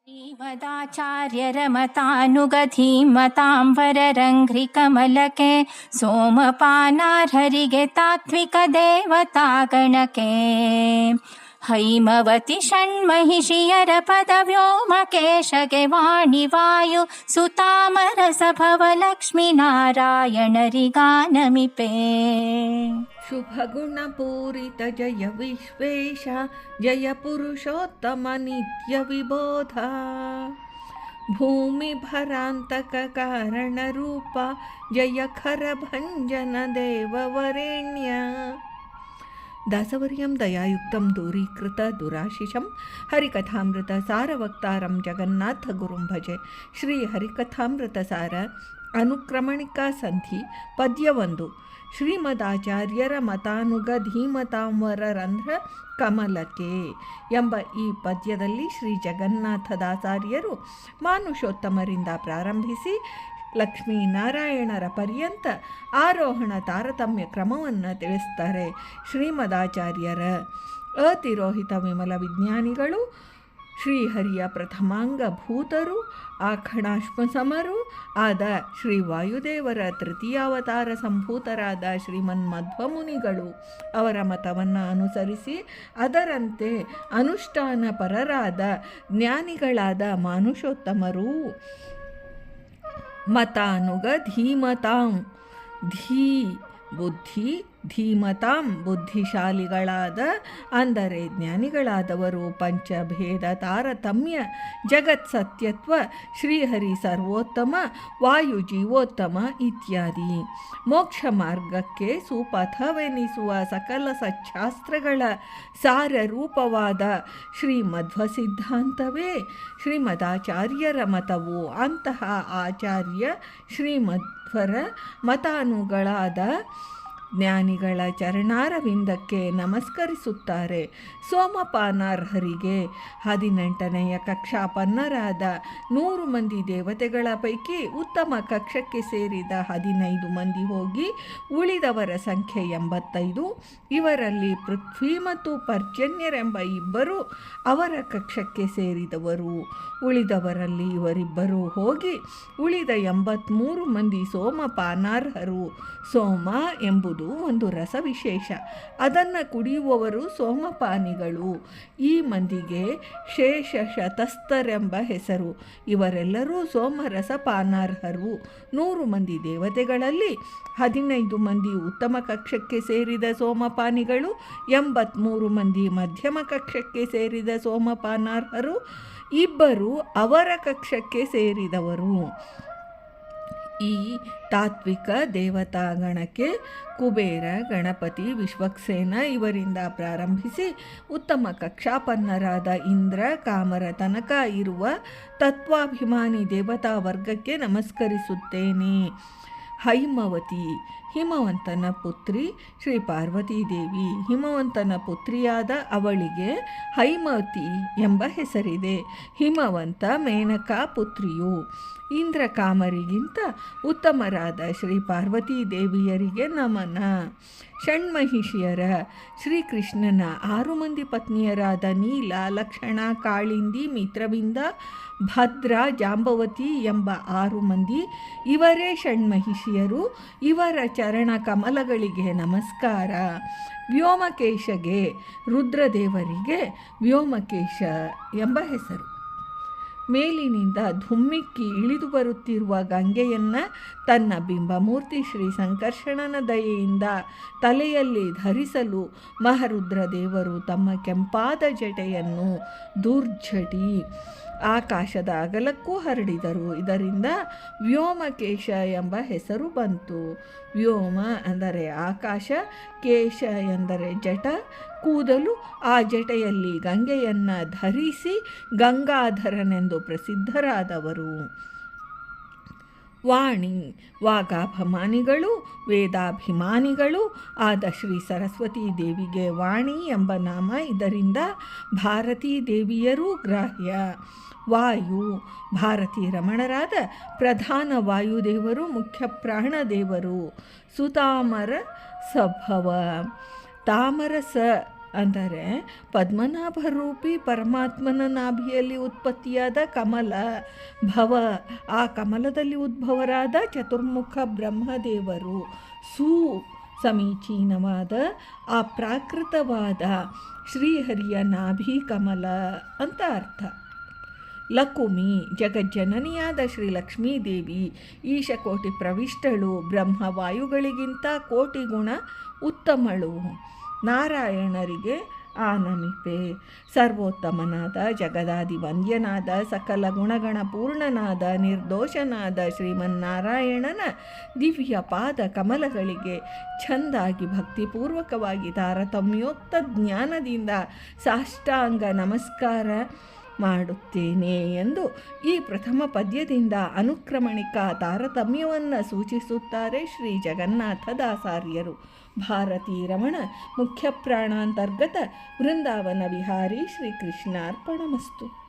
ಶ್ರೀಮದಾಚಾರ್ಯರಮತಾನುಗಧೀಮತಾಂ ವರರಂಘ್ರಿಕಮಲಕೆ ಸೋಮಪಾನಾರ್ಹರಿಗೆ ತಾತ್ವಿಕ ದೇವತಾಗಣಕೆ ಹೈಮವತಿ ಷಣ್ಮಹಿಷಿಯರ ಪದವ್ಯೋಮಕೇಶಗೆ ವಾಣಿವಾಯು ಸುತಾಮರ ಸಭವ ಲಕ್ಷ್ಮೀನಾರಾಯಣರಿಗಾನಮಿಪೇ. ಶುಭಗುಣಪೂರಿತ ಜಯ ವಿಶ್ವೇಶ ಜಯ ಪುರುಷೋತ್ತಮ ನಿತ್ಯ ವಿಬೋಧ ಭೂಮಿ ಭರಾಂತಕ ಕಾರಣ ರೂಪ ಜಯ ಖರ ಭಂಜನ ದೇವವರೇಣ್ಯ. ದಾಸವರ್ಯಂ ದಯಾಯುಕ್ತಂ ದೂರೀಕೃತ ದುರಾಶಿಷಂ ಹರಿಕಥಾಮೃತ ಸಾರವಕ್ತಾರಂ ಜಗನ್ನಾಥ ಗುರುಂ ಭಜೆ. ಶ್ರೀ ಹರಿಕಥಾಮೃತ ಸಾರ ಅನುಕ್ರಮಣಿಕಾ ಸಂಧಿ ಪದ್ಯ 1. ಶ್ರೀಮದಾಚಾರ್ಯರ ಮತಾನುಗ ಧೀಮತಾಂವರರಂಧ್ರ ಕಮಲಕ್ಕೆ ಎಂಬ ಈ ಪದ್ಯದಲ್ಲಿ ಶ್ರೀ ಜಗನ್ನಾಥದಾಚಾರ್ಯರು ಮಾನುಷೋತ್ತಮರಿಂದ ಪ್ರಾರಂಭಿಸಿ ಲಕ್ಷ್ಮೀನಾರಾಯಣರ ಪರ್ಯಂತ ಆರೋಹಣ ತಾರತಮ್ಯ ಕ್ರಮವನ್ನು ತಿಳಿಸ್ತಾರೆ. ಶ್ರೀಮದಾಚಾರ್ಯರ ಅತಿರೋಹಿತ ವಿಮಲ ವಿಜ್ಞಾನಿಗಳು, ಶ್ರೀಹರಿಯ ಪ್ರಥಮಾಂಗ ಭೂತರು, ಆಖಣಾಶ್ಮಸಮರು ಆದ ಶ್ರೀ ವಾಯುದೇವರ ತೃತೀಯಾವತಾರ ಸಂಭೂತರಾದ ಶ್ರೀಮನ್ಮಧ್ವಮುನಿಗಳು ಅವರ ಮತವನ್ನು ಅನುಸರಿಸಿ ಅದರಂತೆ ಅನುಷ್ಠಾನ ಪರರಾದ ಜ್ಞಾನಿಗಳಾದ ಮಾನುಷೋತ್ತಮರು ಮತಾನುಗ ಧೀಮತಾಂ ಧೀ ಬುದ್ಧಿ ಧೀಮತಾಂ ಬುದ್ಧಿಶಾಲಿಗಳಾದ ಅಂದರೆ ಜ್ಞಾನಿಗಳಾದವರು ಪಂಚಭೇದ ತಾರತಮ್ಯ ಜಗತ್ ಸತ್ಯತ್ವ ಶ್ರೀಹರಿ ಸರ್ವೋತ್ತಮ ವಾಯು ಜೀವೋತ್ತಮ ಇತ್ಯಾದಿ ಮೋಕ್ಷ ಮಾರ್ಗಕ್ಕೆ ಸುಪಥವೆನಿಸುವ ಸಕಲ ಸಚ್ಛಾಸ್ತ್ರಗಳ ಸಾರರೂಪವಾದ ಶ್ರೀಮಧ್ವ ಸಿದ್ಧಾಂತವೇ ಶ್ರೀಮದಾಚಾರ್ಯರ ಮತವು. ಅಂತಹ ಆಚಾರ್ಯ ಶ್ರೀಮಧ್ವರ ಮತಾನುಗಳಾದ ಜ್ಞಾನಿಗಳ ಚರಣಾರವಿಂದಕ್ಕೆ ನಮಸ್ಕರಿಸುತ್ತಾರೆ. ಸೋಮಪಾನಾರ್ಹರಿಗೆ 18ನೆಯ ಕಕ್ಷಾಪನ್ನರಾದ 100 ಮಂದಿ ದೇವತೆಗಳ ಪೈಕಿ ಉತ್ತಮ ಕಕ್ಷಕ್ಕೆ ಸೇರಿದ 15 ಮಂದಿ ಹೋಗಿ ಉಳಿದವರ ಸಂಖ್ಯೆ 85. ಇವರಲ್ಲಿ ಪೃಥ್ವಿ ಮತ್ತು ಪರ್ಜನ್ಯರೆಂಬ ಇಬ್ಬರು ಅವರ ಕಕ್ಷಕ್ಕೆ ಸೇರಿದವರು. ಉಳಿದವರಲ್ಲಿ ಇವರಿಬ್ಬರು ಹೋಗಿ ಉಳಿದ 83 ಮಂದಿ ಸೋಮಪಾನಾರ್ಹರು. ಸೋಮ ಎಂಬುದು ಒಂದು ರಸವಿಶೇಷ, ಅದನ್ನು ಕುಡಿಯುವವರು ಸೋಮಪಾನಿಗಳು. ಈ ಮಂದಿಗೆ ಶೇಷ ಶತಸ್ಥರೆಂಬ ಹೆಸರು. ಇವರೆಲ್ಲರೂ ಸೋಮರಸಪಾನಾರ್ಹರು. 100 ಮಂದಿ ದೇವತೆಗಳಲ್ಲಿ 15 ಮಂದಿ ಉತ್ತಮ ಕಕ್ಷಕ್ಕೆ ಸೇರಿದ ಸೋಮಪಾನಿಗಳು, 83 ಮಂದಿ ಮಧ್ಯಮ ಕಕ್ಷಕ್ಕೆ ಸೇರಿದ ಸೋಮಪಾನಾರ್ಹರು, ಇಬ್ಬರು ಅವರ ಕಕ್ಷಕ್ಕೆ ಸೇರಿದವರು. ಈ ತಾತ್ವಿಕ ದೇವತಾಗಣಕ್ಕೆ ಕುಬೇರ, ಗಣಪತಿ, ವಿಶ್ವಕ್ಸೇನ ಇವರಿಂದ ಪ್ರಾರಂಭಿಸಿ ಉತ್ತಮ ಕಕ್ಷಾಪನ್ನರಾದ ಇಂದ್ರ, ಕಾಮರ ತನಕ ಇರುವ ತತ್ವಾಭಿಮಾನಿ ದೇವತಾ ವರ್ಗಕ್ಕೆ ನಮಸ್ಕರಿಸುತ್ತೇನೆ. ಹೈಮವತಿ ಹಿಮವಂತನ ಪುತ್ರಿ ಶ್ರೀ ಪಾರ್ವತೀದೇವಿ. ಹಿಮವಂತನ ಪುತ್ರಿಯಾದ ಅವಳಿಗೆ ಹೈಮವತಿ ಎಂಬ ಹೆಸರಿದೆ. ಹಿಮವಂತ ಮೇನಕಾ ಪುತ್ರಿಯು. ಇಂದ್ರ ಕಾಮರಿಗಿಂತ ಉತ್ತಮರಾದ ಶ್ರೀ ಪಾರ್ವತೀದೇವಿಯರಿಗೆ ನಮನ. ಷಣ್ಮಹಿಷಿಯರ ಶ್ರೀಕೃಷ್ಣನ 6 ಮಂದಿ ಪತ್ನಿಯರಾದ ನೀಲ, ಲಕ್ಷಣ, ಕಾಳಿಂದಿ, ಮಿತ್ರವಿಂದ, ಭದ್ರ, ಜಾಂಬವತಿ ಎಂಬ 6 ಮಂದಿ ಇವರೇ ಷಣ್ಮಹಿಷಿಯರು. ಇವರ ಚರಣ ಕಮಲಗಳಿಗೆ ನಮಸ್ಕಾರ. ವ್ಯೋಮಕೇಶಗೆ ರುದ್ರದೇವರಿಗೆ ವ್ಯೋಮಕೇಶ ಎಂಬ ಹೆಸರು. ಮೇಲಿನಿಂದ ಧುಮ್ಮಿಕ್ಕಿ ಇಳಿದು ಬರುತ್ತಿರುವ ಗಂಗೆಯನ್ನು ತನ್ನ ಬಿಂಬಮೂರ್ತಿ ಶ್ರೀ ಸಂಕರ್ಷಣನ ದಯೆಯಿಂದ ತಲೆಯಲ್ಲಿ ಧರಿಸಲು ಮಹರುದ್ರದೇವರು ತಮ್ಮ ಕೆಂಪಾದ ಜಟೆಯನ್ನು ದುರ್ಜಟಿ ಆಕಾಶದ ಅಗಲಕ್ಕೂ ಹರಡಿದರು. ಇದರಿಂದ ವ್ಯೋಮಕೇಶ ಎಂಬ ಹೆಸರು ಬಂತು. ವ್ಯೋಮ ಅಂದರೆ ಆಕಾಶ, ಕೇಶ ಎಂದರೆ ಜಟ, ಕೂದಲು. ಆ ಜಟೆಯಲ್ಲಿ ಗಂಗೆಯನ್ನು ಧರಿಸಿ ಗಂಗಾಧರನೆಂದು ಪ್ರಸಿದ್ಧರಾದವರು. ವಾಣಿ ವಾಗಾಭಿಮಾನಿಗಳು, ವೇದಾಭಿಮಾನಿಗಳು ಆದ ಶ್ರೀ ಸರಸ್ವತೀ ದೇವಿಗೆ ವಾಣಿ ಎಂಬ ನಾಮ. ಇದರಿಂದ ಭಾರತೀ ದೇವಿಯರೂ ಗ್ರಾಹ್ಯ. ವಾಯು ಭಾರತೀ ರಮಣರಾದ ಪ್ರಧಾನ ವಾಯುದೇವರು ಮುಖ್ಯ ಪ್ರಾಣದೇವರು. ಸುತಾಮರ ಸಭವ ತಾಮರಸ ಅಂದರೆ ಪದ್ಮನಾಭರೂಪಿ ಪರಮಾತ್ಮನ ನಾಭಿಯಲ್ಲಿ ಉತ್ಪತ್ತಿಯಾದ ಕಮಲ ಭವ, ಆ ಕಮಲದಲ್ಲಿ ಉದ್ಭವರಾದ ಚತುರ್ಮುಖ ಬ್ರಹ್ಮದೇವರು, ಸಮೀಚೀನವಾದ ಆ ಪ್ರಾಕೃತವಾದ ಶ್ರೀಹರಿಯ ನಾಭಿ ಕಮಲ ಅಂತ ಅರ್ಥ. ಲಕುಮಿ ಜಗಜ್ಜನನಿಯಾದ ಶ್ರೀ ಲಕ್ಷ್ಮೀದೇವಿ ಈಶಕೋಟಿ ಪ್ರವಿಷ್ಟಳು, ಬ್ರಹ್ಮವಾಯುಗಳಿಗಿಂತ ಕೋಟಿ ಗುಣ ಉತ್ತಮಳು. ನಾರಾಯಣರಿಗೆ ಆನಮಿಪೆ, ಸರ್ವೋತ್ತಮನಾದ ಜಗದಾದಿ ವಂದ್ಯನಾದ ಸಕಲ ಗುಣಗಣ ಪೂರ್ಣನಾದ ನಿರ್ದೋಷನಾದ ಶ್ರೀಮನ್ನಾರಾಯಣನ ದಿವ್ಯ ಪಾದ ಕಮಲಗಳಿಗೆ ಚೆಂದಾಗಿ ಭಕ್ತಿಪೂರ್ವಕವಾಗಿ ತಾರತಮ್ಯೋಕ್ತ ಜ್ಞಾನದಿಂದ ಸಾಷ್ಟಾಂಗ ನಮಸ್ಕಾರ ಮಾಡುತ್ತೇನೆ ಎಂದು ಈ ಪ್ರಥಮ ಪದ್ಯದಿಂದ ಅನುಕ್ರಮಣಿಕ ತಾರತಮ್ಯವನ್ನು ಸೂಚಿಸುತ್ತಾರೆ ಶ್ರೀ ಜಗನ್ನಾಥದಾಸಾರ್ಯರು. ಭಾರತೀ ರಮಣ ಮುಖ್ಯ ಪ್ರಾಣಾಂತರ್ಗತ ವೃಂದಾವನ ವಿಹಾರಿ ಶ್ರೀಕೃಷ್ಣಾರ್ಪಣಮಸ್ತು.